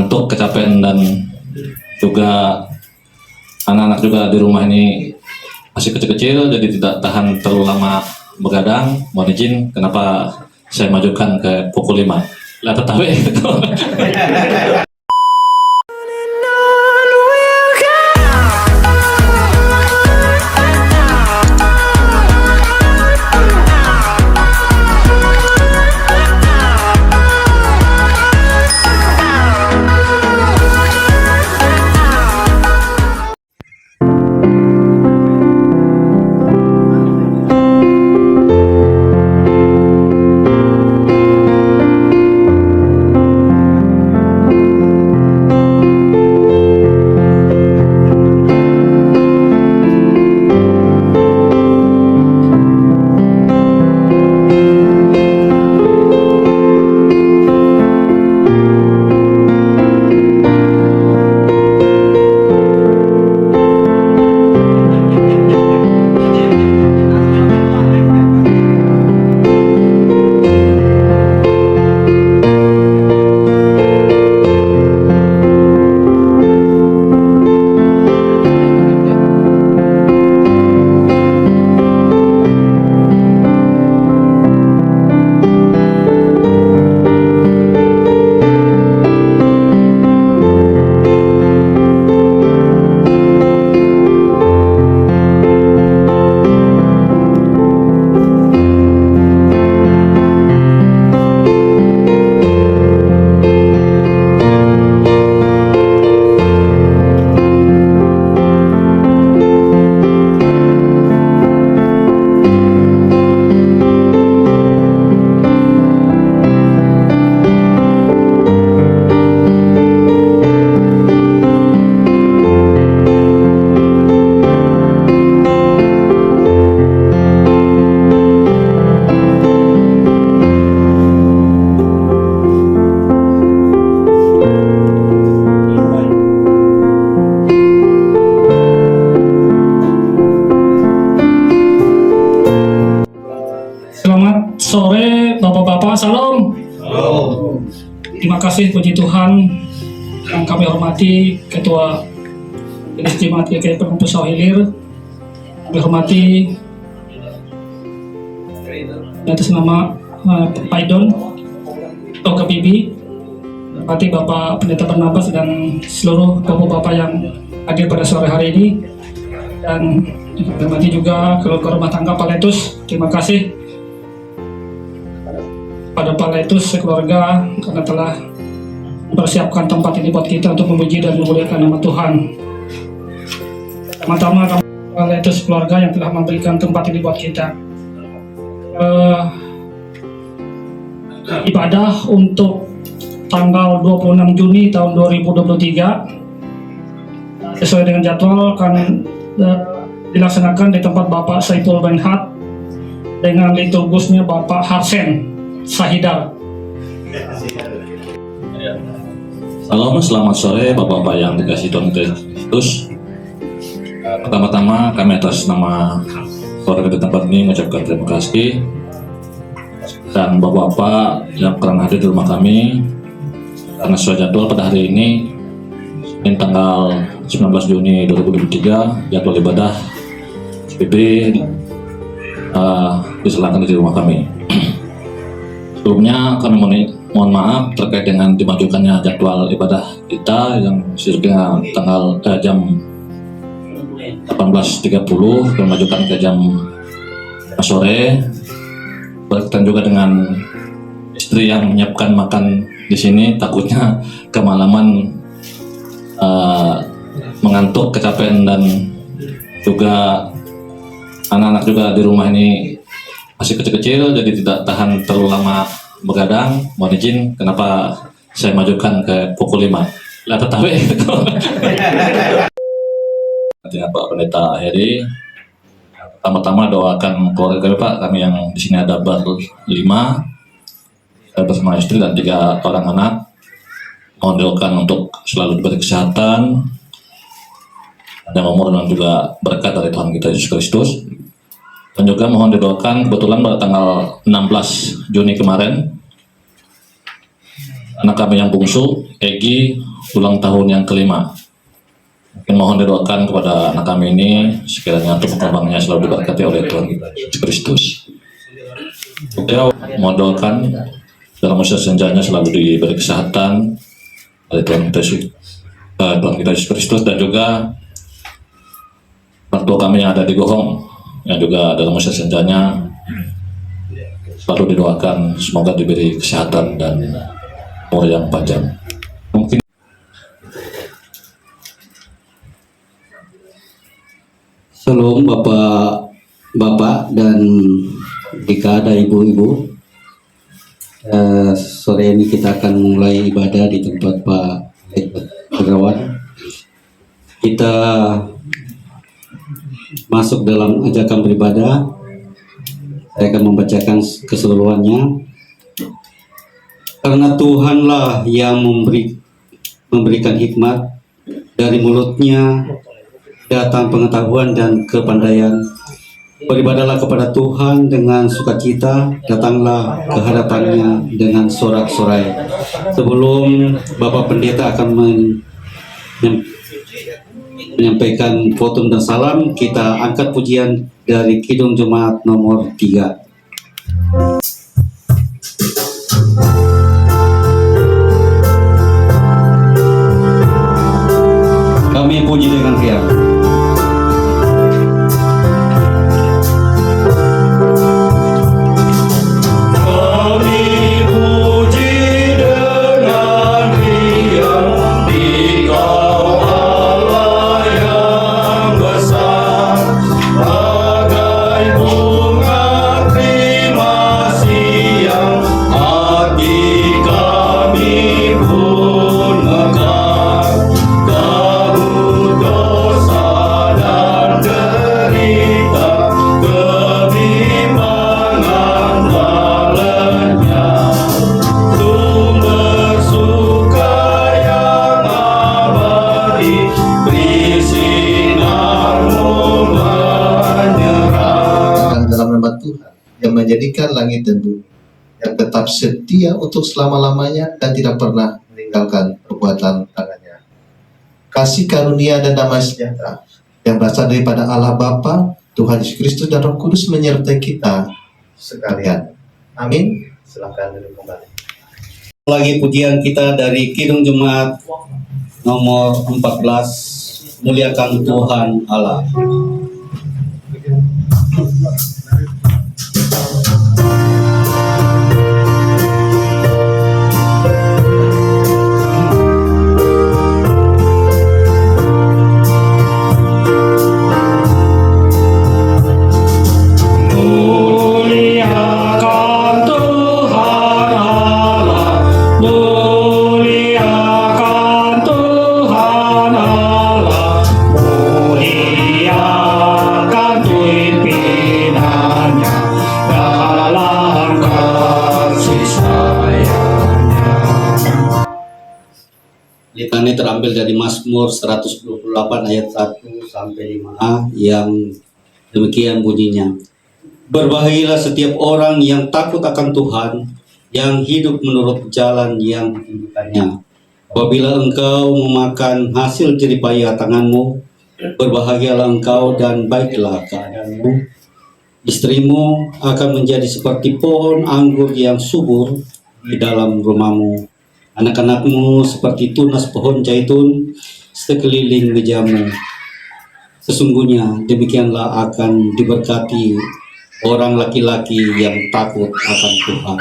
mengantuk, kecapean, dan juga anak-anak juga di rumah ini masih kecil-kecil, jadi tidak tahan terlalu lama begadang. Mohon izin kenapa saya majukan ke pukul 5. Lah tetapi Selamat sore Bapak-Bapak, salam. Terima kasih puji Tuhan yang kami hormati Ketua Majelis Jemaat GKI Penumpus Hilir. Kami hormati atas nama Pak Idon atau KPB, hormati Bapak Pendeta Barnabas dan seluruh Bapak-Bapak yang hadir pada sore hari ini, dan hormati juga keluarga rumah tangga Pak Letus. Terima kasih pada Pak Letus sekeluarga karena telah mempersiapkan tempat ini buat kita untuk memuji dan memuliakan nama Tuhan. Pertama-tama Pak Letus keluarga yang telah memberikan tempat ini buat kita. Ibadah untuk tanggal 26 Juni tahun 2023 sesuai dengan jadwal akan dilaksanakan di tempat Bapak Saiful Benhat dengan liturgusnya Bapak Harsen Sahidar. Salam, selamat sore Bapak-Bapak yang dikasih Tuhan Kristus. Pertama-tama kami atas nama keluarga di tempat ini mengucapkan terima kasih, dan Bapak-Bapak yang pernah hadir di rumah kami karena sesuai jadwal pada hari ini tanggal 19 Juni 2023 jadwal ibadah SPB diselenggarakan di rumah kami. Sebelumnya kami mohon maaf terkait dengan dimajukannya jadwal ibadah kita yang sesuai tanggal jam 18.30 dimajukan ke jam sore. Berkaitan juga dengan istri yang menyiapkan makan di sini, takutnya kemalaman mengantuk, kecapean, dan juga anak-anak juga di rumah ini masih kecil-kecil, jadi tidak tahan terlalu lama begadang. Mohon izin kenapa saya majukan ke pukul 5. Lah tetapi dengan Pak Pendeta Heri, pertama-tama doakan keluarga kami Pak, kami yang di sini ada berlima, saya bersama istri dan 3 orang anak. Mohon doakan untuk selalu diberi kesehatan dan umur dan juga berkat dari Tuhan kita Yesus Kristus. Dan juga mohon didoakan, kebetulan pada tanggal 16 Juni kemarin anak kami yang bungsu, Egi, ulang tahun yang kelima. Mungkin mohon didoakan kepada anak kami ini sekiranya untuk perkembangannya selalu diberkati oleh Tuhan Yesus Kristus. Beliau mohon doakan dalam masa senjanya selalu diberi kesehatan oleh Tuhan kita Yesus Kristus, dan juga orang tua kami yang ada di Gohong yang juga dalam masa senjanya selalu didoakan semoga diberi kesehatan dan umur yang panjang. Mungkin Shalom Bapak dan jika ada ibu-ibu, sore ini kita akan mulai ibadah di tempat Pak Pegrawan. Kita masuk dalam ajakan beribadah. Saya akan membacakan keseluruhannya. Karena Tuhanlah yang memberikan hikmat, dari mulutnya datang pengetahuan dan kepandaian. Beribadahlah kepada Tuhan dengan sukacita, datanglah ke hadapannya dengan sorak-sorai. Sebelum Bapak Pendeta akan menyampaikan khotbah dan salam, kita angkat pujian dari Kidung Jemaat nomor 3. Kami puji dengan riang. Yang menjadikan langit dan bumi, yang tetap setia untuk selama-lamanya dan tidak pernah meninggalkan perbuatan tangannya. Kasih karunia dan damai sejahtera yang berasal daripada Allah Bapa, Tuhan Yesus Kristus dan Roh Kudus menyertai kita sekalian. Amin. Silakan duduk kembali. Lagi pujian kita dari Kidung Jemaat nomor 14, muliakan Tuhan Allah. Ini terambil dari Mazmur 128 ayat 1 sampai 5a yang demikian bunyinya. Berbahagialah setiap orang yang takut akan Tuhan, yang hidup menurut jalan yang ditunjukkannya. Apabila engkau memakan hasil jerih payah tanganmu, berbahagialah engkau dan baiklah keadaanmu. Istrimu akan menjadi seperti pohon anggur yang subur di dalam rumahmu. Anak-anakmu seperti tunas pohon zaitun sekeliling mejamu. Sesungguhnya demikianlah akan diberkati orang laki-laki yang takut akan Tuhan.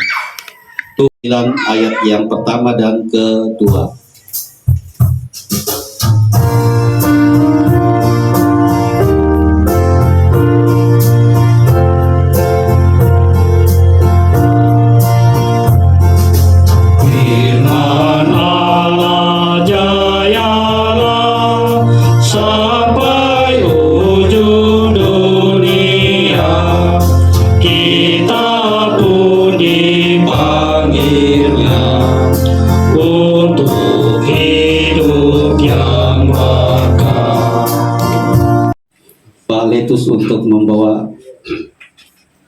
Itu ayat yang pertama dan kedua. Untuk membawa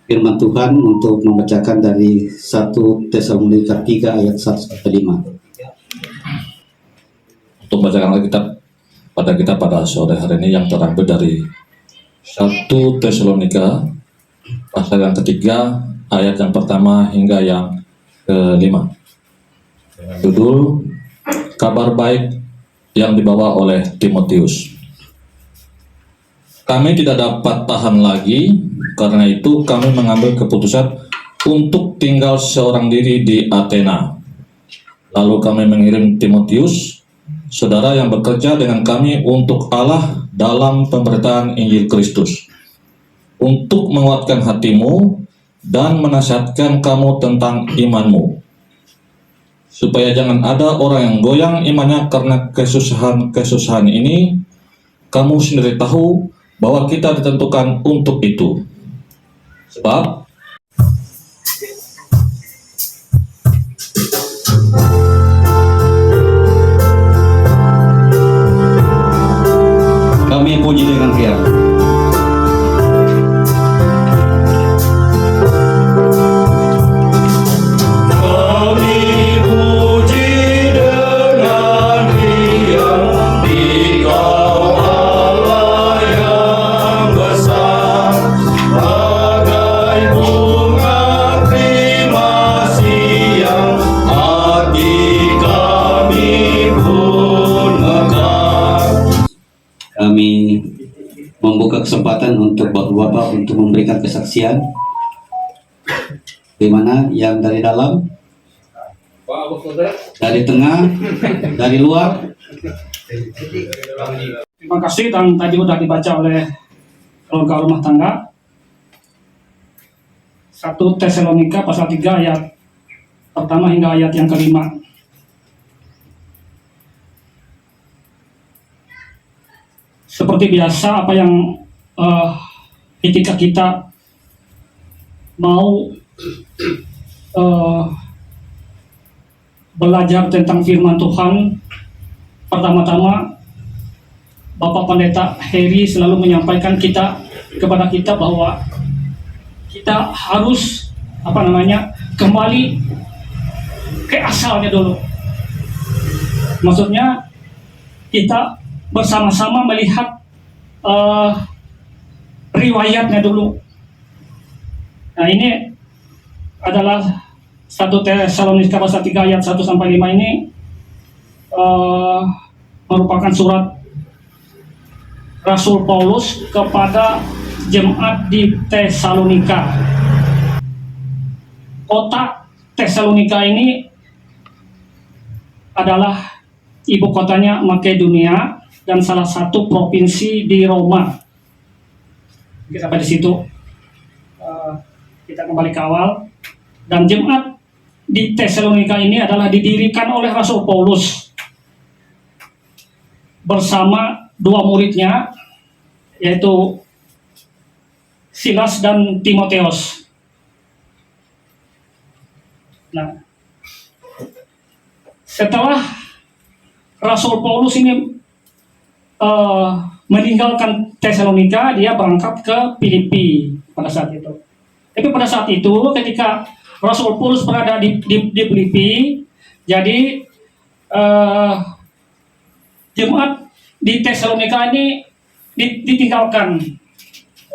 firman Tuhan untuk membacakan dari 1 Tesalonika 3 ayat 1 sampai 5. untuk membacakan Alkitab pada kita pada sore hari ini yang terambil dari 1 Tesalonika pasal yang ketiga ayat yang pertama hingga yang kelima. Judul kabar baik yang dibawa oleh Timotius. Kami tidak dapat tahan lagi, karena itu kami mengambil keputusan untuk tinggal seorang diri di Athena. Lalu kami mengirim Timotius, saudara yang bekerja dengan kami untuk Allah dalam pemberitaan Injil Kristus, untuk menguatkan hatimu dan menasihatkan kamu tentang imanmu, supaya jangan ada orang yang goyang imannya karena kesusahan ini. Kamu sendiri tahu bahwa kita ditentukan untuk itu. Sebab Kami puji dengan riang. Kami membuka kesempatan untuk bapak-bapak untuk memberikan kesaksian. Di mana yang dari dalam, dari tengah, dari luar. Terima kasih, dan tadi sudah dibaca oleh keluarga rumah tangga. 1 Tesalonika pasal 3 ayat pertama hingga ayat yang kelima. Seperti biasa, apa yang ketika kita mau belajar tentang firman Tuhan, pertama-tama Bapak Pendeta Heri selalu menyampaikan kepada kita bahwa kita harus kembali ke asalnya dulu. Maksudnya kita bersama-sama melihat riwayatnya dulu. Nah, ini adalah 1 Tesalonika pasal 3 ayat 1 sampai 5 ini merupakan surat Rasul Paulus kepada jemaat di Tesalonika. Kota Tesalonika ini adalah ibu kotanya Makedonia dan salah satu provinsi di Roma. Oke, sampai di situ kita kembali ke awal. Dan jemaat di Tesalonika ini adalah didirikan oleh Rasul Paulus bersama 2 muridnya, yaitu Silas dan Timotius. Nah, setelah Rasul Paulus ini meninggalkan Tesalonika, dia berangkat ke Filipi pada saat itu. Tapi pada saat itu, ketika Rasul Paulus berada di Filipi, jadi jemaat di Tesalonika ini ditinggalkan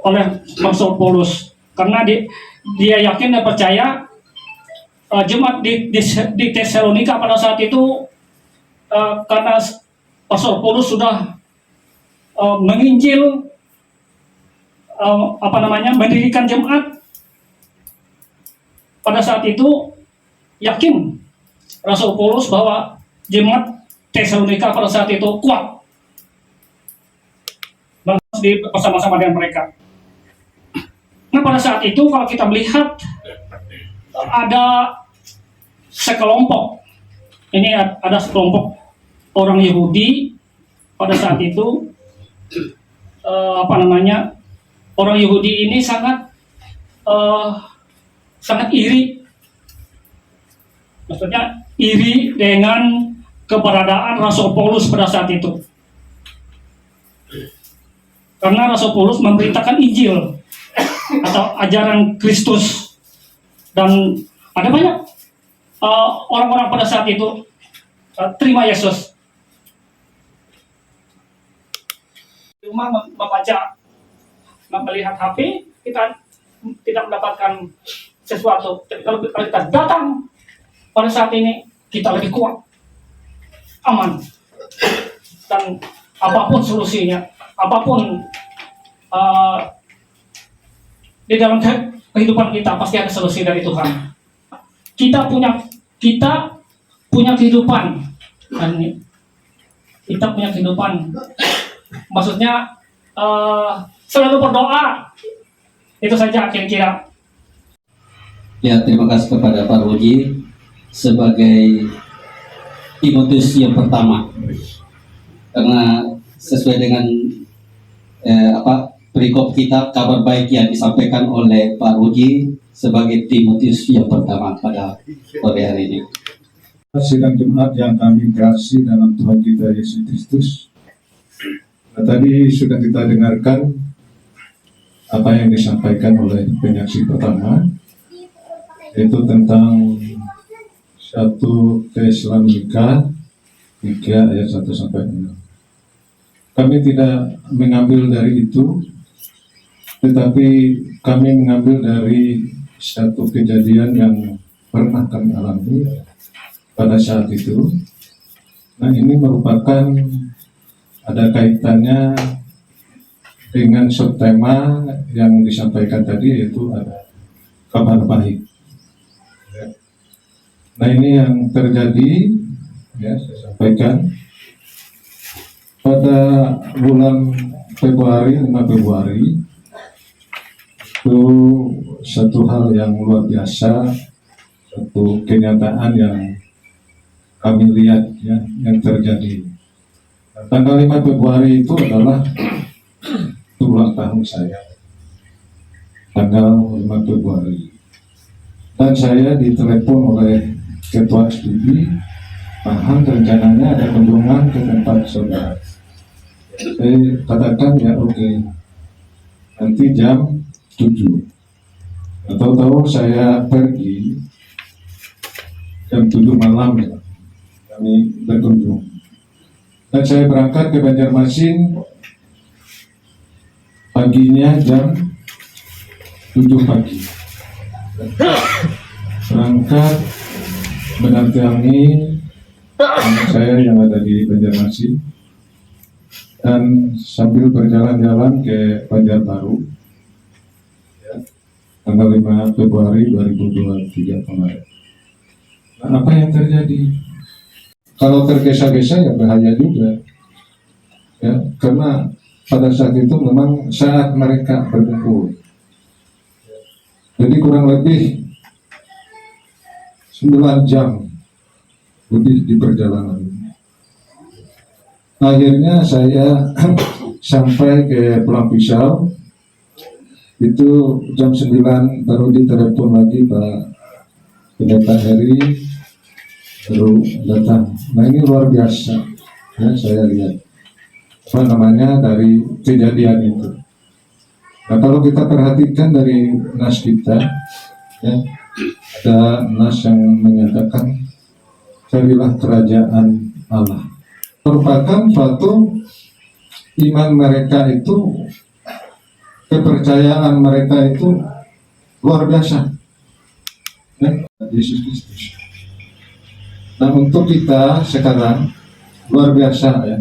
oleh Rasul Paulus, karena dia yakin dan percaya jemaat di Tesalonika pada saat itu, karena Rasul Paulus sudah menginjil, mendirikan jemaat. Pada saat itu yakin Rasul Paulus bahwa jemaat Tesalonika pada saat itu kuat bersama-sama dengan mereka. Nah, pada saat itu kalau kita melihat ada sekelompok, ini ada sekelompok orang Yahudi pada saat itu, orang Yahudi ini sangat iri. Maksudnya iri dengan keberadaan Rasul Paulus pada saat itu. Karena Rasul Paulus memberitakan Injil atau ajaran Kristus, dan ada banyak orang-orang pada saat itu terima Yesus. rumah membaca, melihat HP, kita tidak mendapatkan sesuatu. Tapi kalau kita datang pada saat ini, kita lebih kuat, aman, dan apapun solusinya, apapun di dalam kehidupan kita pasti ada solusi dari Tuhan. Kita punya kehidupan, dan kita punya kehidupan. Maksudnya selalu berdoa. Itu saja kira-kira. Ya, terima kasih kepada Pak Roji sebagai Timotius yang pertama, karena sesuai dengan perikop kita, kabar baik yang disampaikan oleh Pak Roji sebagai Timotius yang pertama pada sore hari ini. Sidang Jumat yang kami kasih dalam Tuhan kita Yesus Kristus. Nah, tadi sudah kita dengarkan apa yang disampaikan oleh penyaksi pertama, yaitu tentang 1 Tesalonika 3 ayat 1 sampai 6. Kami tidak mengambil dari itu, tetapi kami mengambil dari satu kejadian yang pernah kami alami pada saat itu. Nah, ini merupakan ada kaitannya dengan subtema yang disampaikan tadi, yaitu ada kabar baik. Nah, ini yang terjadi, ya, saya sampaikan pada bulan Februari, 5 Februari, itu satu hal yang luar biasa, satu kenyataan yang kami lihat, ya, yang terjadi. Nah, tanggal 5 Februari itu adalah ulang tahun saya, tanggal 5 Februari, dan saya ditelepon oleh Ketua SPB, paham rencananya ada kunjungan ke tempat saudara. Saya katakan ya oke, nanti jam 7. Tahu-tahu saya pergi jam 7 malam, ya, kami berkunjung. Dan saya berangkat ke Banjarmasin paginya jam 7 pagi. Berangkat mendampingi anak saya yang ada di Banjarmasin, dan sambil berjalan-jalan ke Banjarbaru, ya, tanggal 5 Februari 2023 kemarin. Nah, apa yang terjadi? Kalau tergesa-gesa ya bahaya juga, ya, karena pada saat itu memang saat mereka berkumpul, jadi kurang lebih 9 jam lebih di perjalanan. Akhirnya saya sampai ke Pulang Pisau itu jam 9, baru ditelepon lagi Pak Pendeta Heri, baru datang. Nah, ini luar biasa, ya, saya lihat apa namanya dari kejadian itu. Nah, kalau kita perhatikan dari nas kita, ya, ada nas yang menyatakan carilah kerajaan Allah. Merupakan suatu iman mereka itu, kepercayaan mereka itu luar biasa, ya, Yesus Kristus. Nah, untuk kita sekarang luar biasa, ya,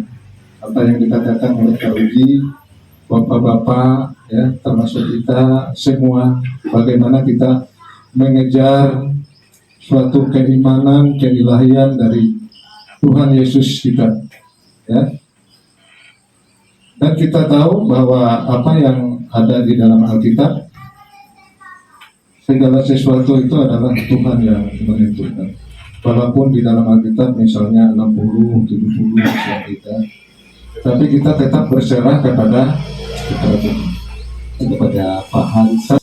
apa yang dikatakan oleh Pak Uji, bapak-bapak, ya, termasuk kita semua, bagaimana kita mengejar suatu keimanan, keilahian dari Tuhan Yesus kita, ya. Dan kita tahu bahwa apa yang ada di dalam Alkitab, segala sesuatu itu adalah Tuhan yang menentukan. Walaupun di dalam Alkitab misalnya 60, 70 usia kita, tapi kita tetap berserah kepada Tuhan. Kepada Pak Hansa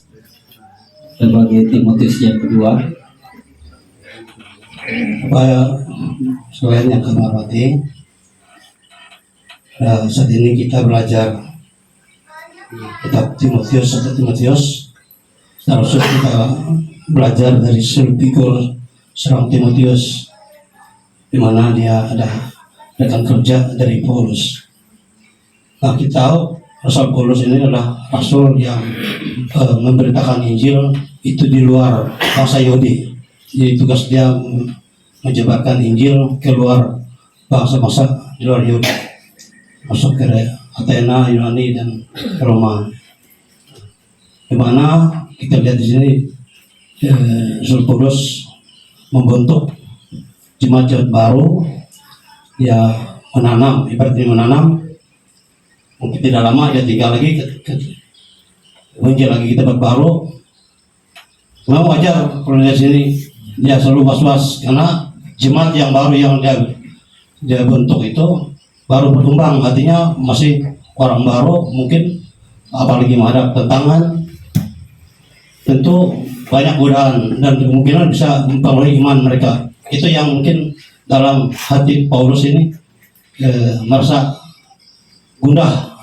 sebagai Timotius yang kedua. Pak selain yang kami hormati, saat ini kita belajar kitab Timotius, 1 Timotius. Seharusnya kita belajar dari figur seorang Timotius, di mana dia ada rekan kerja dari Paulus. Nah, kita tahu Rasul Paulus ini adalah rasul yang memberitakan Injil itu di luar bangsa Yahudi. Jadi tugas dia menyebarkan Injil keluar bangsa-bangsa di luar Yahudi, masuk ke Athena, Yunani, dan Roma. Di mana kita lihat di sini Rasul Paulus membentuk jemaat-jemaat baru, ya menanam, ibaratnya menanam. Mungkin tidak lama dia tinggal lagi muncul lagi kita baru. Memang wajar kalau di sini dia selalu was-was karena jemaat yang baru yang dia bentuk itu baru berkembang, artinya masih orang baru, mungkin apalagi menghadap tantangan, tentu banyak godaan dan kemungkinan bisa mempengaruhi iman mereka. Itu yang mungkin dalam hati Paulus ini merasa gundah.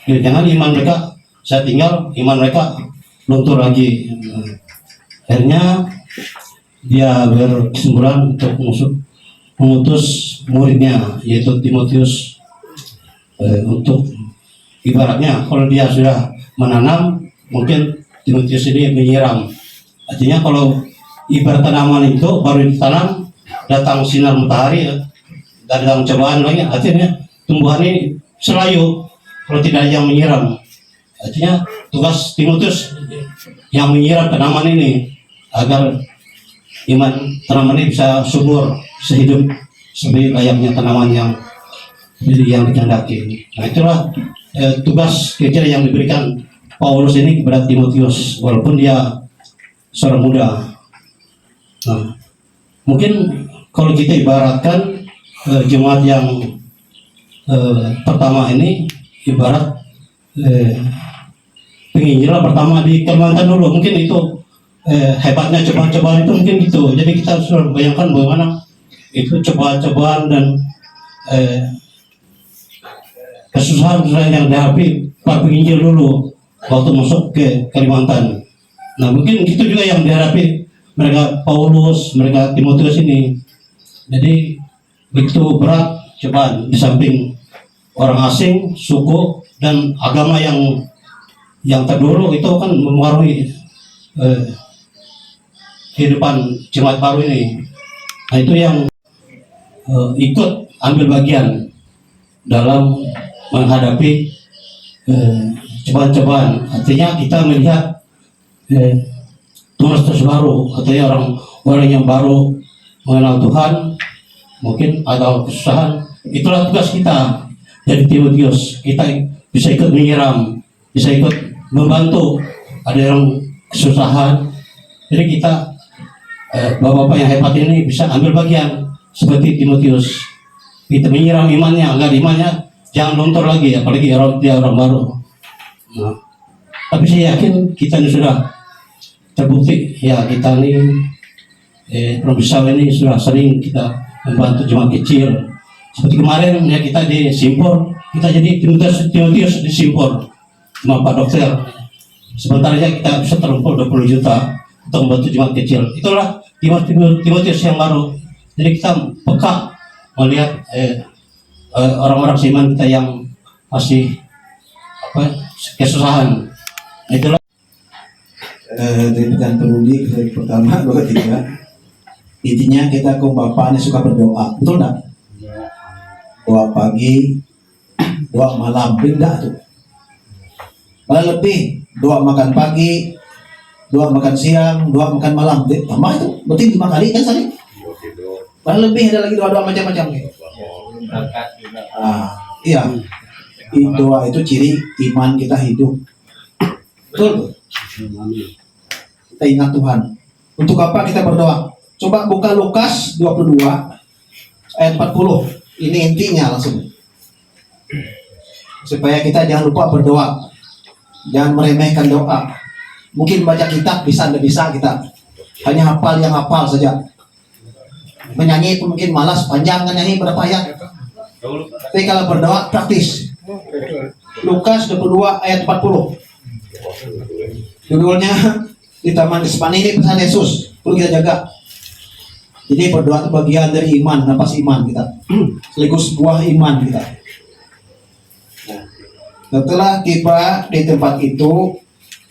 Jangan iman mereka, saya tinggal, iman mereka luntur lagi. Akhirnya dia berkesimpulan untuk mengutus muridnya, yaitu Timotius, untuk ibaratnya kalau dia sudah menanam, mungkin Timotius ini menyiram. Artinya kalau ibarat tanaman itu baru ditanam, datang sinar matahari, datang cobaan lagi, artinya tumbuhan ini selayu kalau tidak ada yang menyiram. Artinya tugas Timotius yang menyiram tanaman ini agar iman tanaman ini bisa subur, bisa hidup seperti layaknya tanaman yang dikehendaki. Nah itulah tugas kerja yang diberikan Paulus ini kepada Timotius, walaupun dia seorang muda. Nah, mungkin kalau kita ibaratkan jemaat yang pertama ini ibarat penginjilan pertama di Kalimantan dulu, mungkin itu hebatnya cobaan-cobaan itu mungkin gitu. Jadi kita harus bayangkan bagaimana itu cobaan-cobaan dan kesusahan yang dihadapi para penginjil dulu waktu masuk ke Kalimantan. Nah mungkin itu juga yang dihadapi mereka Paulus, mereka Timotius ini. Jadi begitu berat cobaan, di samping orang asing, suku dan agama yang terdulu itu kan mempengaruhi kehidupan jemaat baru ini. Nah itu yang ikut ambil bagian dalam menghadapi cobaan-cobaan. Artinya kita melihat tunas-tunas baru, artinya orang yang baru mengenal Tuhan, mungkin ada kesusahan. Itulah tugas kita dari Timotius. Kita bisa ikut menyiram, bisa ikut membantu. Ada yang kesusahan, jadi kita bapak-bapak yang hebat ini bisa ambil bagian seperti Timotius. Kita menyiram imannya agar imannya jangan luntur lagi, apalagi dia orang baru. Nah, tapi saya yakin kita ini sudah terbukti, ya kita ini Profesor ini sudah sering kita membantu jemaat kecil. Seperti kemarin ya kita di Simpor, kita jadi Timotius di Simpor sama Pak Dokter. Sebentar aja kita bisa terkumpul 20 juta untuk membantu jemaat kecil. Itulah Timotius yang baru. Jadi kita peka melihat orang-orang seiman kita yang masih kesusahan. Itulah dari pertanyaan penulis dari pertama, dua, tiga. Intinya kita ke Bapak ini suka berdoa, betul enggak? Doa pagi, doa malam, benda tuh. Malah lebih, doa makan pagi, doa makan siang, doa makan malam. Tambah itu, berarti 5 kali kan sehari? Malah lebih ada lagi doa-doa macam-macam nih. Iya. Doa itu ciri iman kita hidup. Betul. Kita ingat Tuhan. Untuk apa kita berdoa? Coba buka Lukas 22 ayat 40. Ini intinya langsung. Supaya kita jangan lupa berdoa. Jangan meremehkan doa. Mungkin baca kitab bisa, tidak bisa kita. Hanya hafal yang hafal saja. Menyanyi itu mungkin malas, panjang kan nyanyi berapa ayat. Tapi kalau berdoa praktis. Lukas 22 ayat 40. Judulnya di Taman Getsemaní, ini pesan Yesus. Perlu kita jaga. Jadi berdoa itu bagian dari iman, nafas iman kita. Sekaligus buah iman kita. Nah, Setelah tiba di tempat itu,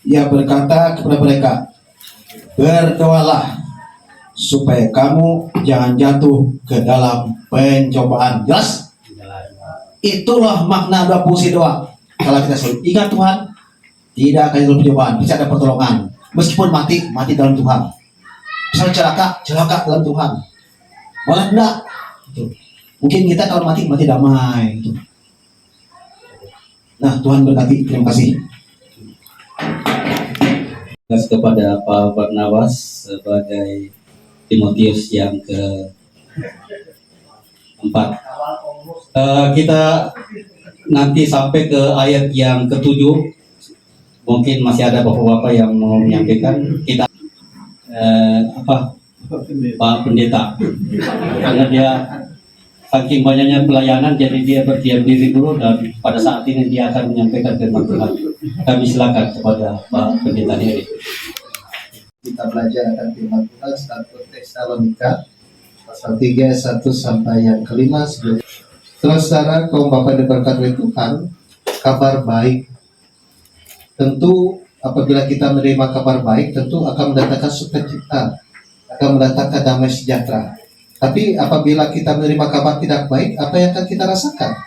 ia berkata kepada mereka, berdoalah supaya kamu jangan jatuh ke dalam pencobaan. Jelas? Itulah makna doa fungsi doa. Kalau kita selalu ingat Tuhan, tidak akan dalam pencobaan, bisa ada pertolongan. Meskipun mati dalam Tuhan. Misalnya celaka dalam Tuhan. Malah enggak. Gitu. Mungkin kita kalau mati damai. Gitu. Nah, Tuhan berkati. Terima kasih. Terima kasih kepada Pak Barnabas sebagai Timotius yang ke-4. Kita nanti sampai ke ayat yang ke-7. Mungkin masih ada bapak-bapak yang mau menyampaikan. Kita Pak Pendeta, karena dia saking banyaknya pelayanan, jadi dia berdiam diri dulu dan pada saat ini dia akan menyampaikan firman Tuhan. Kami silakan kepada Pak Pendeta Heri. Kita belajar akan firman Tuhan 1 Tesalonika pasal 3 1 sampai yang kelima. Saudara kaum bapak diberkati Tuhan, kabar baik tentu apabila kita menerima kabar baik tentu akan mendatangkan sukacita, akan mendatangkan damai sejahtera. Tapi apabila kita menerima kabar tidak baik, apa yang akan kita rasakan?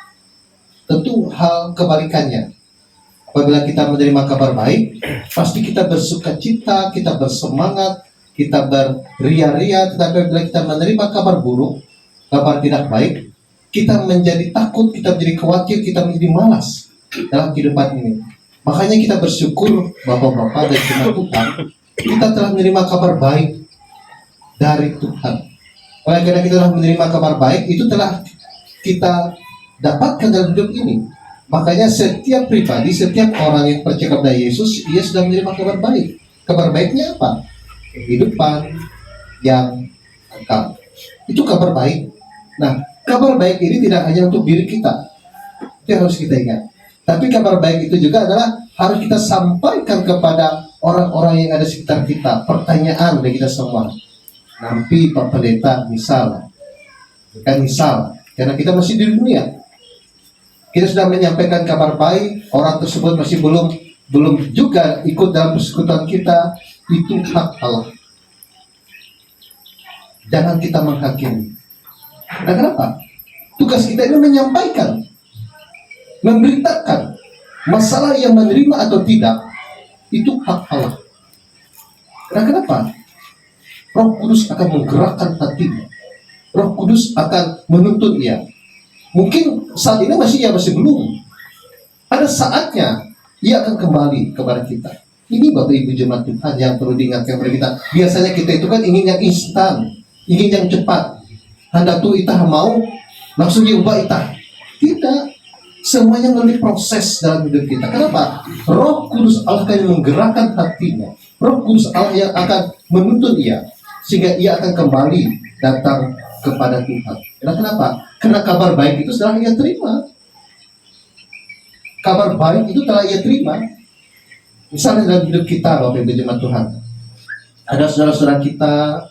Tentu hal kebalikannya. Apabila kita menerima kabar baik, pasti kita bersukacita, kita bersemangat, kita beria-ria. Tetapi apabila kita menerima kabar buruk, kabar tidak baik, kita menjadi takut, kita menjadi khawatir, kita menjadi malas dalam kehidupan ini. Makanya kita bersyukur bapak-bapak dan jemaat Tuhan, kita telah menerima kabar baik dari Tuhan. Oleh karena kita telah menerima kabar baik, itu telah kita dapatkan dalam hidup ini. Makanya setiap pribadi, setiap orang yang percaya kepada Yesus, ia sudah menerima kabar baik. Kabar baiknya apa? Kehidupan yang kekal. Itu kabar baik. Nah, kabar baik ini tidak hanya untuk diri kita. Itu yang harus kita ingat. Tapi kabar baik itu juga adalah harus kita sampaikan kepada orang-orang yang ada sekitar kita. Pertanyaan dari kita semua. Nanti Pak Pendeta misal, karena kita masih di dunia, kita sudah menyampaikan kabar baik, orang tersebut masih belum juga ikut dalam persekutuan kita, itu hak Allah. Jangan kita menghakimi. Nah, kenapa? Tugas kita ini menyampaikan, memberitakan masalah yang menerima atau tidak, itu hak Allah. Nah, kenapa? Roh Kudus akan menggerakkan hatinya. Roh Kudus akan menuntun dia. Mungkin saat ini masih belum. Pada saatnya ia akan kembali kepada kita. Ini Bapak Ibu jemaat Tuhan yang perlu diingatkan kepada kita. Biasanya kita itu kan ingin yang instan, ingin yang cepat. Hendak tuh itah mau langsung diubah itah. Tidak. Semuanya melalui proses dalam hidup kita. Kenapa? Roh Kudus Allah akan menggerakkan hatinya. Roh Kudus Allah yang akan menuntun dia, sehingga ia akan kembali datang kepada Tuhan. Kenapa? Karena kabar baik itu telah ia terima. Kabar baik itu telah ia terima. Misalnya dalam hidup kita, Bapak Ibu jemaat Tuhan, ada saudara-saudara kita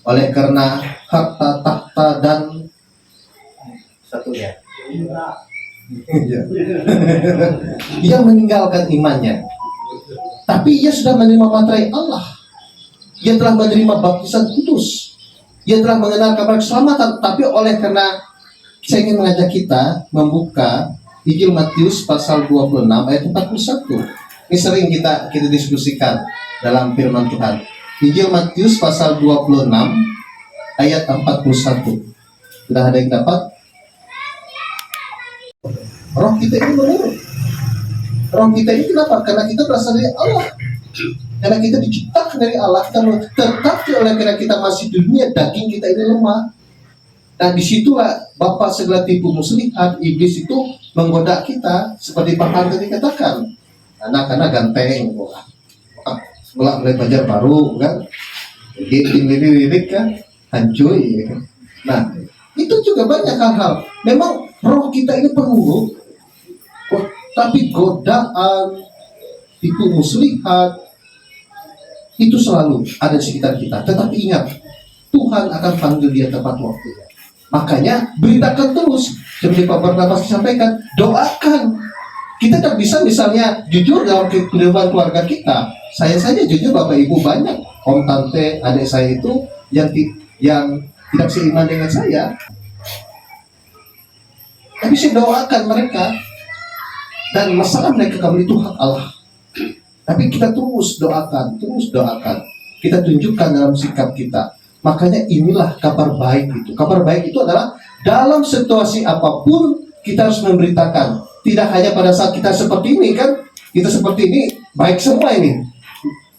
oleh karena harta, tahta, dan satunya ia meninggalkan imannya. Tapi ia sudah menerima materai Allah. Ia telah menerima baptisan kudus. Ia telah mengenal kabar keselamatan. Tapi oleh karena saya ingin mengajak kita membuka Injil Matius pasal 26 ayat 41. Ini sering kita diskusikan dalam firman Tuhan. Injil Matius pasal 26 ayat 41. Sudah ada yang dapat? Roh kita ini menurut. Roh kita ini kenapa? Karena kita berasal dari Allah. Karena kita diciptakan dari Allah, tetapi oleh karena kita masih di dunia, daging kita ini lemah. Dan disitulah Bapak segala tipu muslihat, iblis itu menggoda kita, seperti Pak Han tadi katakan. Anak-anak ganteng, sekolah mulai belajar baru kan, jadi lirik kan, hancur ya. Nah, itu juga banyak hal-hal. Memang roh kita ini perlu, tapi godaan, tipu muslihat, itu selalu ada di sekitar kita. Tetapi ingat, Tuhan akan panggil dia tepat waktunya. Makanya beritakan terus, seperti Pak Barnabas sampaikan, doakan Kita tak bisa misalnya jujur dalam kehidupan keluarga kita. Saya saja jujur, Bapak Ibu banyak om tante adik saya itu yang tidak seiman dengan saya. Tapi saya doakan mereka, dan masalah mereka kembali itu hak Allah. Tapi kita terus doakan, kita tunjukkan dalam sikap kita. Makanya inilah kabar baik itu. Kabar baik itu adalah dalam situasi apapun kita harus memberitakan. Tidak hanya pada saat kita seperti ini kan, kita seperti ini baik semua ini,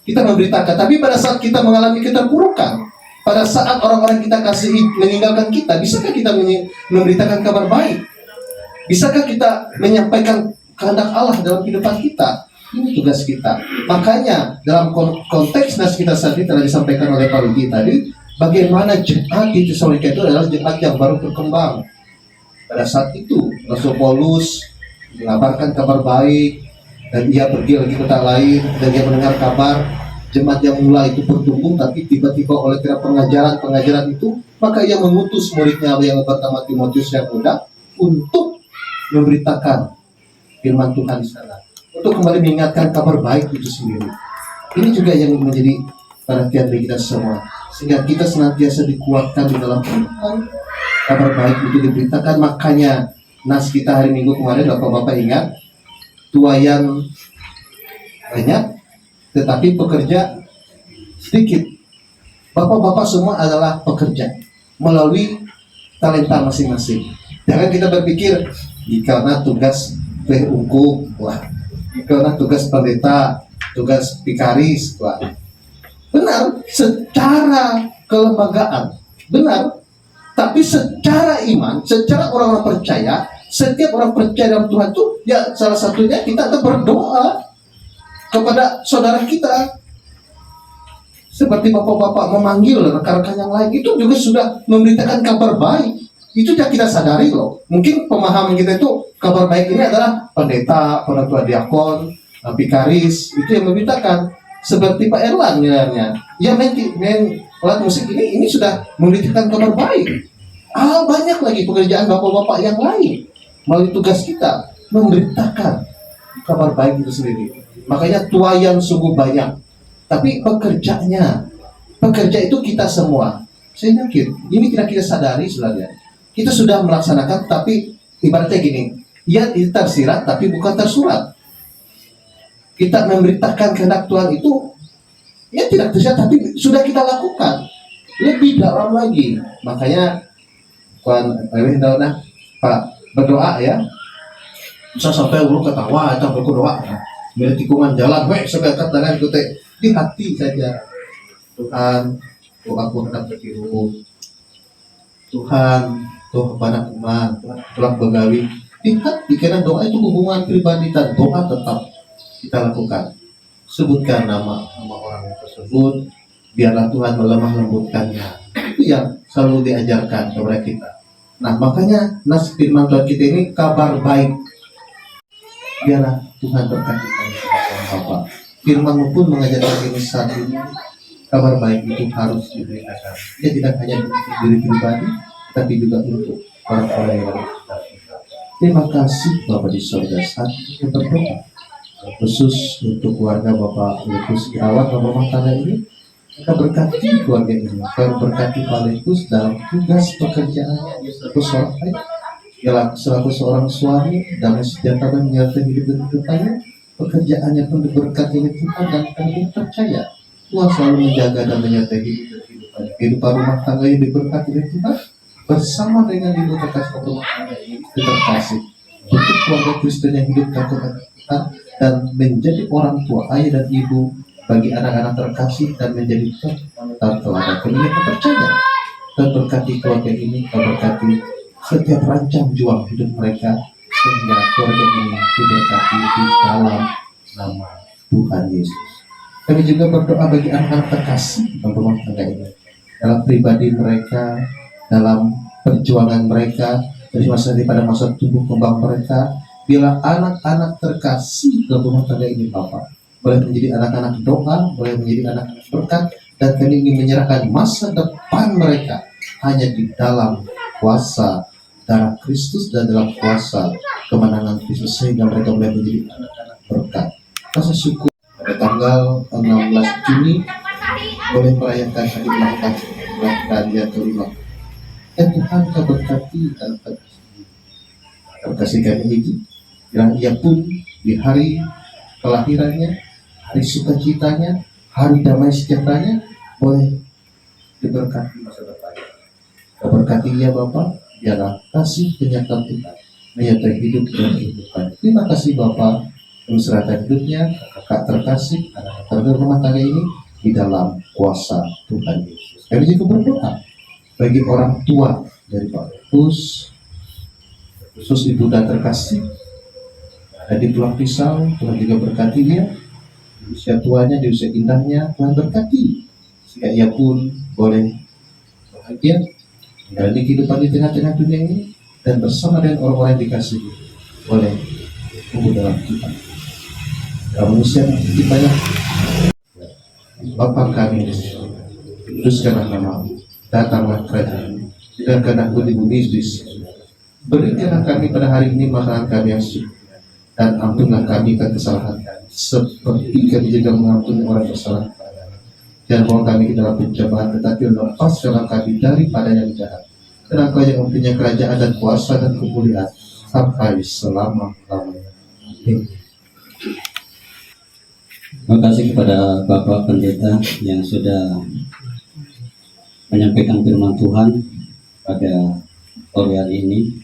kita memberitakan. Tapi pada saat kita mengalami keterpurukan, pada saat orang-orang kita kasihi meninggalkan kita, bisakah kita memberitakan kabar baik? Bisakah kita menyampaikan kehendak Allah dalam kehidupan kita? Ini tugas kita. Makanya dalam konteks nas kita saat ini telah disampaikan oleh Pak Rudi tadi, bagaimana jemaat di Tesalonika itu adalah jemaat yang baru berkembang. Pada saat itu Rasul Paulus mengabarkan kabar baik, dan ia pergi lagi ke kota lain, dan dia mendengar kabar jemaat yang mulai itu bertumbuh. Tapi tiba-tiba oleh kira pengajaran itu, maka ia mengutus muridnya yang pertama Timotius yang muda untuk memberitakan firman Tuhan di sana, untuk kembali mengingatkan kabar baik itu sendiri. Ini juga yang menjadi perhatian bagi kita semua, sehingga kita senantiasa dikuatkan di dalam firman. Kabar baik itu diberitakan. Makanya nas kita hari Minggu kemarin, Bapak-bapak ingat, tuayan banyak tetapi pekerja sedikit. Bapak-bapak semua adalah pekerja melalui talenta masing-masing. Jangan kita berpikir karena tugas PUK, wah, karena tugas pendeta, tugas pikaris, wah. Benar, secara kelembagaan, benar. Tapi secara iman, secara orang-orang percaya, setiap orang percaya dalam Tuhan itu, ya salah satunya kita tetap berdoa kepada saudara kita. Seperti bapak-bapak memanggil rekan-rekan yang lain, itu juga sudah memberitakan kabar baik. Itu yang kita sadari loh. Mungkin pemahaman kita itu kabar baik ini adalah pendeta, penatua diakon, pikaris, itu yang memberitakan. Seperti Pak Erlan misalnya, ya main alat musik ini sudah memberitakan kabar baik. Banyak lagi pekerjaan bapak-bapak yang lain melalui tugas kita memberitakan kabar baik itu sendiri. Makanya tuayan sungguh banyak, tapi pekerja itu kita semua. Saya yakin ini tidak kita sadari sebenarnya. Kita sudah melaksanakan, tapi ibaratnya gini, ya tersirat tapi bukan tersurat. Kita memberitakan kehendak Tuhan itu ya tidak tersirat, tapi sudah kita lakukan lebih dalam lagi. Makanya Pak berdoa ya, bisa sampai lu ketawa atau berdoa dari tikungan jalan, sedekat dengan kita di hati saja. Tuhan, doaku hendak berkiru. Tuhan, kepada umat, telah begawi di hati, karena doa itu hubungan pribadi, dan doa tetap kita lakukan. Sebutkan nama orang tersebut, biarlah Tuhan melemah lembutkannya. Itu yang selalu diajarkan kepada kita. Nah, makanya nas firman Tuhan kita ini kabar baik. Biarlah Tuhan berkati Bapak. Firman pun mengajarkan ini saat ini, kabar baik itu harus diberitakan. Dia tidak hanya untuk diri pribadi, tapi juga untuk orang-orang yang ada di sekitar kita. Terima kasih Bapak di surga, saat ini berdoa khusus untuk keluarga Bapak Lekus Irawat, Bapak rumah tangga ini. Kita berkati keluarga ini, kita berkati Pak Lekus dalam tugas pekerjaannya selaku seorang suami, damai sejahtera menyertai hidup dan kehidupannya. Pekerjaannya pun diberkati oleh Tuhan, dan kami percaya Tuhan selalu menjaga dan menyertai hidup dan kehidupannya. Kehidupan rumah tangga yang diberkati oleh Tuhan bersama dengan ibu terkasih rumah tangga ini terkasih untuk keluarga Kristen yang hidup takut akan Tuhan dan menjadi orang tua, ayah dan ibu bagi anak-anak terkasih, dan menjadi panutan teladan. Kami percaya dan berkati keluarga ini, dan berkati setiap rancang juang hidup mereka, sehingga keluarga ini diberkati di dalam nama Tuhan Yesus. Kami juga berdoa bagi anak-anak terkasih dalam rumah tangga ini, dalam pribadi mereka, dalam perjuangan mereka, dari masa pada masa tumbuh kembang mereka. Bila anak-anak terkasih dalam rumah tangga ini, Bapak, boleh menjadi anak-anak doa, boleh menjadi anak-anak berkat, dan kami ingin menyerahkan masa depan mereka hanya di dalam kuasa darah Kristus dan dalam kuasa kemenangan Kristus sehingga mereka boleh menjadi anak-anak berkat. Rasa syukur pada tanggal 16 Juni boleh merayakan hari ulang tahun yang kelima. Dan Tuhan kau berkati dan terkasih kami ini, yang ia pun di hari kelahirannya, hari sukacitanya, hari damai sejahteranya boleh diberkati masa depan. Kau berkati ya Bapa, biarlah kasih penyertaan Tuhan menyertai hidup dan kehidupan. Terima kasih Bapa, menserahkan hidupnya, kakak terkasih, anak tangga rumah tangga ini di dalam kuasa Tuhan Yesus. Kami juga berdoa bagi orang tua dari Pak Rufus, khusus ibu dan terkasih ada di Pulang Pisau. Tuhan juga berkati dia di usia tuanya, di usia indahnya. Tuhan berkati sehingga ia pun boleh bahagia menjalani kehidupan di tengah-tengah dunia ini dan bersama dengan orang-orang yang dikasihi boleh tumbuh dalam Tuhan. Dalam usia yang banyak, Bapa kami di surga, kuduskanlah namamu, datanglah kerajaan-mu, dan kehendak-mu di bumi di surga. Berikanlah kami pada hari ini makanan kami yang suci, dan ampunlah kami akan kesalahan kami, seperti kami juga mengampuni orang bersalah kepada kami. Jangan bawa kami ke dalam pencobaan, tetapi lepaskanlah kami daripada yang jahat. Karena Engkau yang mempunyai kerajaan dan kuasa dan kemuliaan sampai selama-lamanya. Amin. Terima kasih kepada Bapak Pendeta yang sudah menyampaikan firman Tuhan pada sore hari ini.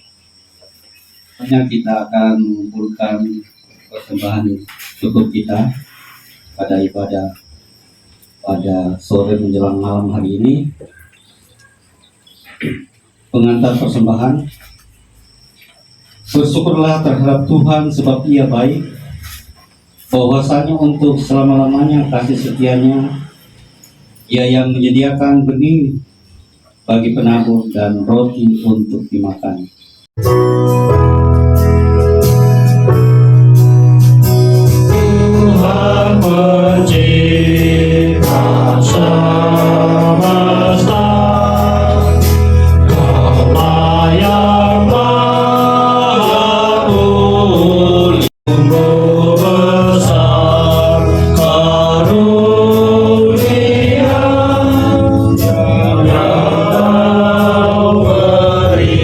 Hanya kita akan mengumpulkan persembahan cukup kita pada ibadah pada sore menjelang malam hari ini. Pengantar persembahan, bersyukurlah terhadap Tuhan sebab Ia baik, bahwasanya untuk selama-lamanya kasih setianya. Ia yang menyediakan benih bagi penabur dan roti untuk dimakan. Tuhan pencipta semesta, Kaulah yang maha mulia, sungguh besar karunia yang Kau beri.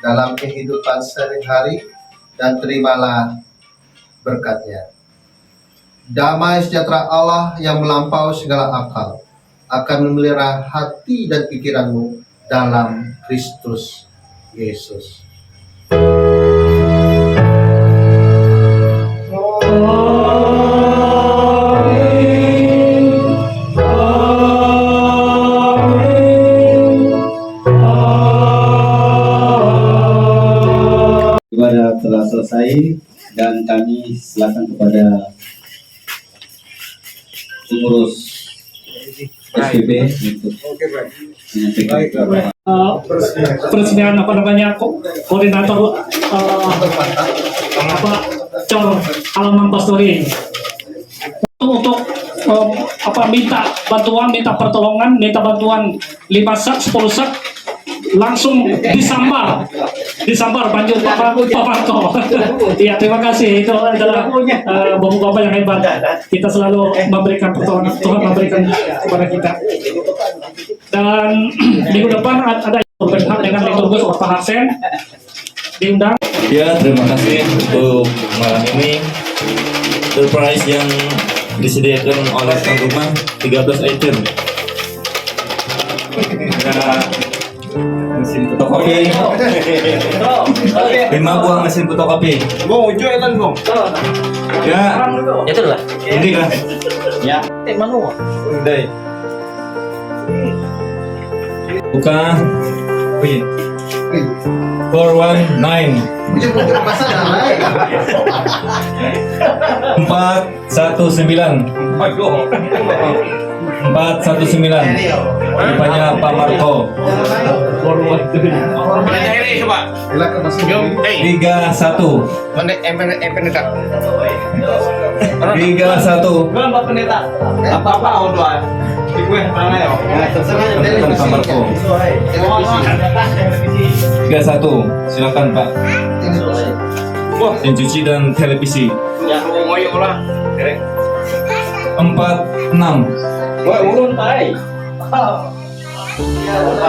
dalam kehidupan sehari-hari dan terimalah berkat-Nya. Damai sejahtera Allah yang melampaui segala akal akan memelihara hati dan pikiranmu dalam Kristus Yesus. Ibadah telah selesai dan kami silakan kepada pengurus SPB untuk menyampaikan. Peresmian koordinator Cor Alamang Pastori untuk minta bantuan, minta pertolongan, minta bantuan 5 sak, 10 sak, langsung disambar banjir Pak Marto. Iya, terima kasih. Itu adalah bapak-bapak yang hebat. Kita selalu memberikan pertolongan, Tuhan memberikan kepada kita. Dan minggu depan ada berhak dengan liturgus Bapak Harsen diundang. Ya, terima kasih untuk malam ini. Surprise yang disediakan oleh tuan rumah 13 item. Ada mesin fotokopi, 5 buah mesin fotokopi. Ya, Itu lah. ini kan. Ya. Manu. Buka 419 419 rupanya Pak Marco 31 Pak Marco 31 silakan Pak. Mesin cuci dan televisi 46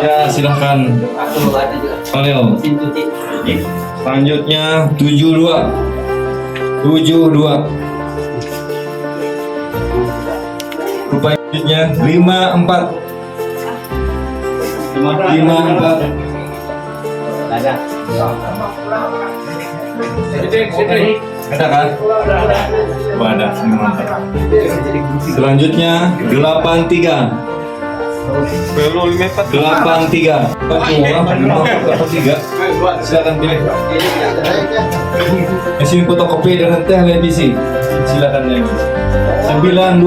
ya silakan panel. Selanjutnya 72 rupanya selanjutnya 54 ada kan? Oh, ada. Selanjutnya 83 silakan pilih mesin fotokopi dengan televisi silakan ya 92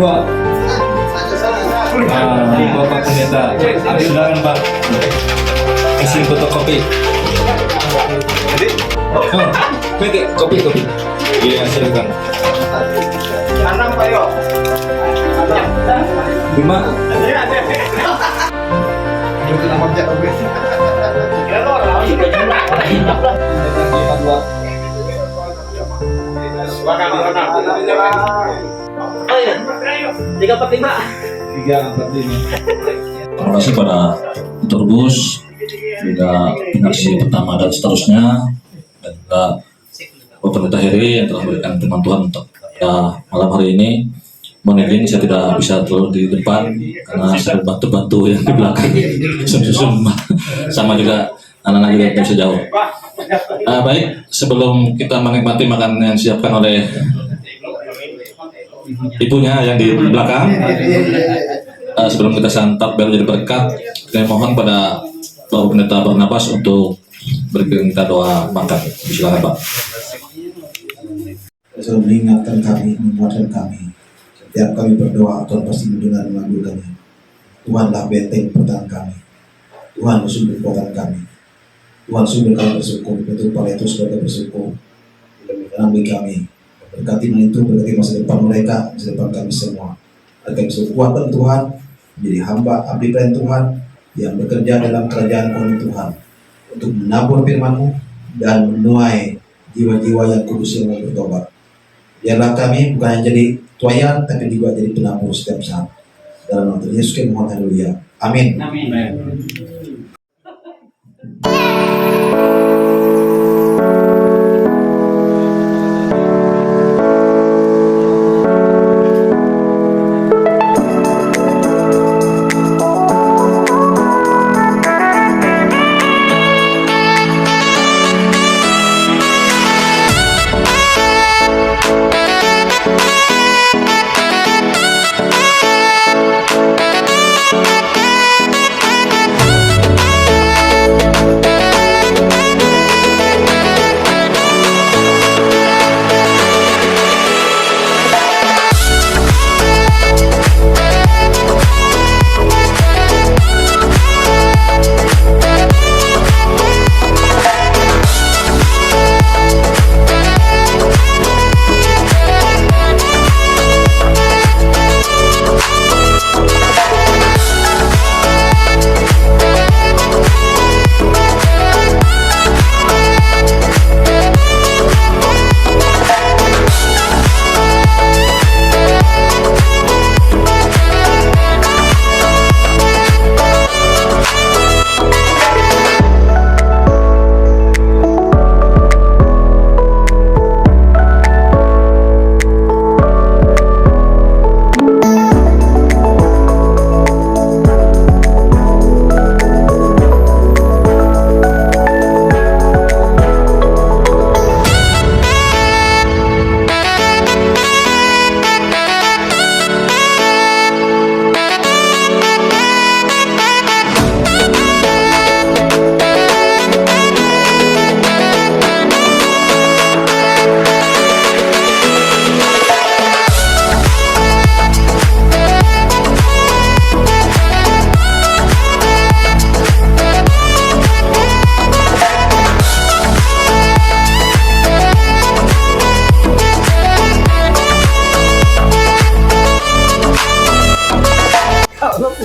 Bapak Pendeta silakan Pak mesin fotokopi kopi iya silakan 5 Terima kasih pada Turbus, juga Pinaksi pertama dan seterusnya, dan juga Pemerintah Heri yang telah memberikan firman Tuhan untuk malam hari ini. Mohon izin saya tidak bisa terlalu di depan karena saya bantu-bantu yang di belakang, sama juga anak-anak juga tidak bisa jauh. Baik, sebelum kita menikmati makanan yang disiapkan oleh ibunya yang di belakang, sebelum kita santap baru jadi berkat, saya mohon pada Bapak Pendeta Barnabas untuk berikan kita doa makan. Silakan Pak. Selalu mengingatkan kami, menguatkan kami. Setiap kami berdoa, Tuhan pasti mendengar dan mengabulkannya. Tuhanlah benteng pertahanan kami. Tuhan sumber kekuatan kami. Tuhan sumber kami bersyukur. Betul pada itu sebagai bersyukur. Dalam bagi kami. Berkati itu, berkati masa depan mereka, masa depan kami semua. Agar kami bisa kuatkan Tuhan, menjadi hamba, abdi pelayan Tuhan, yang bekerja dalam kerajaan Tuhan. Untuk menabur firman-Mu dan menuai jiwa-jiwa yang kudus yang mau bertobat. Biarlah kami bukan hanya jadi tuayan, tapi juga jadi penabur setiap saat. Dalam nama Tuhan Yesus kami mohon, haleluya. Amin.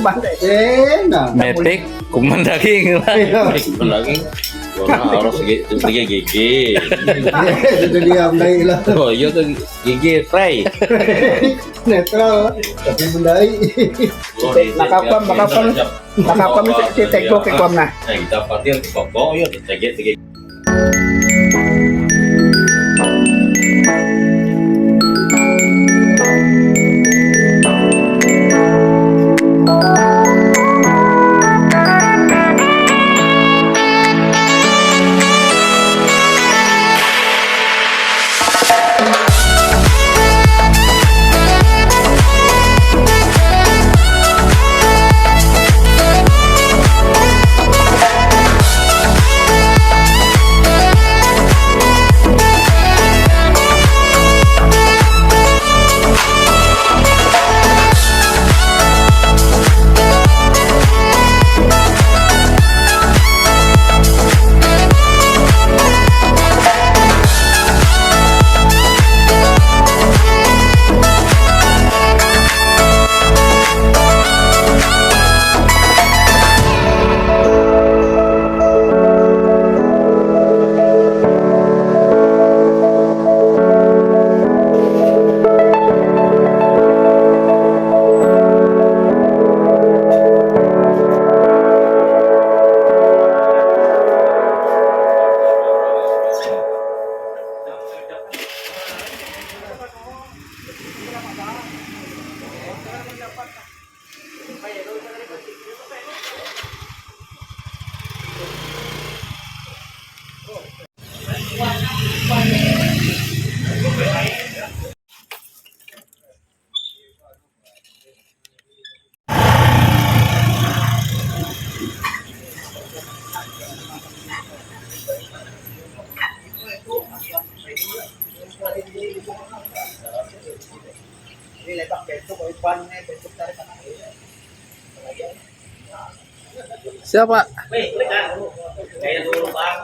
Metik, kuman daging lah. Lagi. Wala harus tiga gigi. Itu dia mendai lah. Oh iya tuh gigi fry. Netral tapi mendai. Nakapam si tekbo ke kom na. Kita patir kok yo tiga. Siapa? Kayak dulu bang.